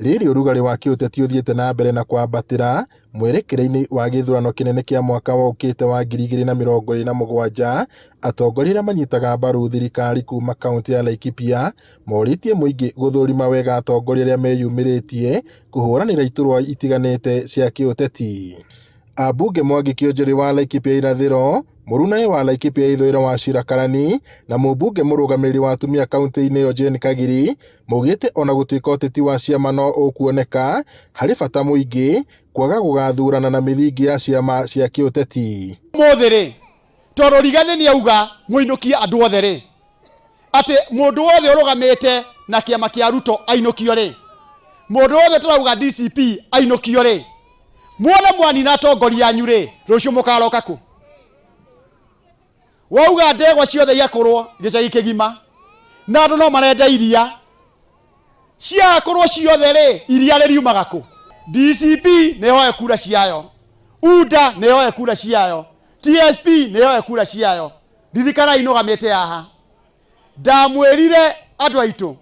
Rĩrĩ ũrugarĩ wa kĩũteti ũthiĩte na mbere na kwambatĩra mwerekera-inĩ wa gĩthurano kĩnene kĩa mwaka ũkĩte wa 2027, atongoria arĩa manyitaga mbaru thirikari kuma kaunti ya Laikipia morĩtie mũingĩ gũthũrima wega atongoria arĩa meyumĩrĩtie kũhũranĩra iturwa itiganĩte cia kĩũteti. Ambunge Mwangi Kĩonjũrĩ wa Laikipia irathĩro, Mũrunaĩ wa Laikipia ithũĩro wa Shira Karani na mũmbunge mũrũgamĩrĩri wa atumia kaunti-inĩ ĩyo Jane Kagiri maugĩte ona gũtuĩka ũteti wa ciama no ũkuoneka, harĩ bata mũingĩ kwaga gũgathurana na mĩthingi ya ciama cia kĩũteti. Mũthĩ-rĩ, tondũ Rigathĩ nĩauga mũinũkie andũ othe-rĩ, atĩ mũndũ wothe ũrũgamĩte na kĩama kĩa Ruto ainũkio-rĩ, mũndũ wothe tũrauga DCP ainũkio-rĩ, muona mwanina atongoria anyu-rĩ, rũciũ mũkaroka kũ? Wauga ndegwa ciothe igakũrwo gĩcagi kĩgima na andũ no marenda iria, ciakũrwo ciothe-rĩ, iria rĩriumaga kũ? DCP nĩhoe kura ciayo, UDA nĩhoe kura ciayo, TSP nĩhoe kura ciayo. Ririkana inũgamĩte haha, ndamwĩrire andũ aitũ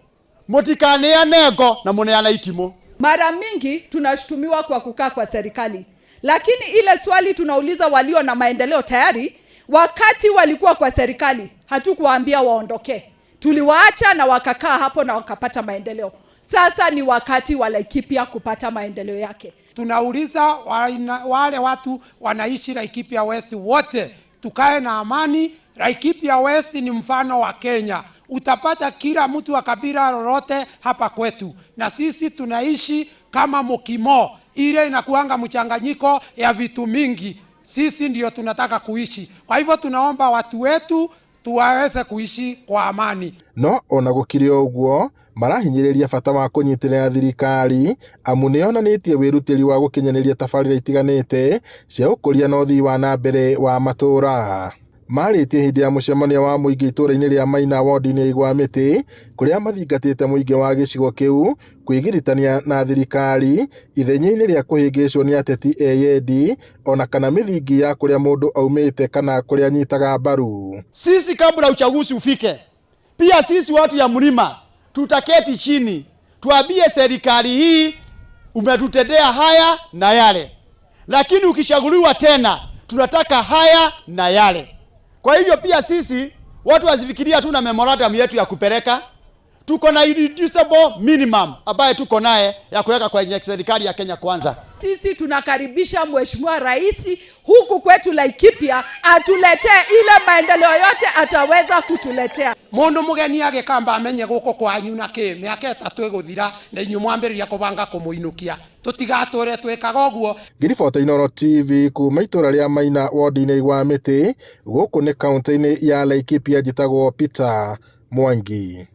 mũtikaneane ngo na mũneane itimũ. Mara mingi tunashutumiwa kwa kukaa kwa serikali, lakini ile swali tunauliza walio na maendeleo tayari, wakati walikuwa kwa serikali hatukuwaambia waondoke, tuliwaacha na wakakaa hapo na wakapata maendeleo. Sasa ni wakati wa Laikipia kupata maendeleo yake. Tunauliza wale watu wanaishi Laikipia West wote tukae na amani. Laikipia West ni mfano wa Kenya. Utapata kila mtu wa kabila lolote hapa kwetu, na sisi tunaishi kama mukimo, ile inakuanga mchanganyiko ya vitu mingi. Sisi ndio tunataka kuishi, kwa hivyo tunaomba watu wetu tuwaweze kuishi kwa amani. No ona gũkĩrĩ ũguo marahinyĩrĩria bata wa kũnyitĩrĩra thirikari, amu nĩyonanĩtie wĩrutĩri wa gũkinyanĩria tabarĩra itiganĩte cia ũkũria na ũthii wa na mbere wa matũũra. Marĩtie hĩndĩ ya mũcemanio wa mũingĩ itũũra-inĩ rĩa Maina wodi-inĩ ya Igwamĩtĩ, kũrĩa mathingatĩte mũingĩ wa gĩcigo kĩu kwĩgiritania na thirikari ithenya-inĩ rĩa kũhĩngĩcwo nĩ ateti eyendi ona kana mĩthingi ya kũrĩa mũndũ aumĩte kana kũrĩa anyitaga mbaru. Sisi kabla uchaguzi ufike, pia sisi watu ya mlima tutaketi chini tuambie serikali hii umetutendea haya na yale, lakini ukishaguliwa tena tunataka haya na yale. Kwa hivyo pia sisi watu wasifikiria tu na memorandum yetu ya kupeleka, tuko na irreducible minimum ambaye tuko naye ya kuweka kwa serikali ya Kenya Kwanza. Sisi tunakaribisha Mheshimiwa Rais huku kwetu Laikipia atuletee ile maendeleo yote ataweza kutuletea. Mundu mugeni agikamba amenye guko kwanyu na ki miaka 3 iguthira na inyu mwambiriria kubanga kumuinukia, tutigatũre twikaga ũguo. Ngiribota Inooro TV kuma itũra rĩa Maina wodi-inĩ Igwamĩtĩ, gũkũ nĩ kaunti-inĩ ya Laikipia, njĩtagwo Peter Mwangi.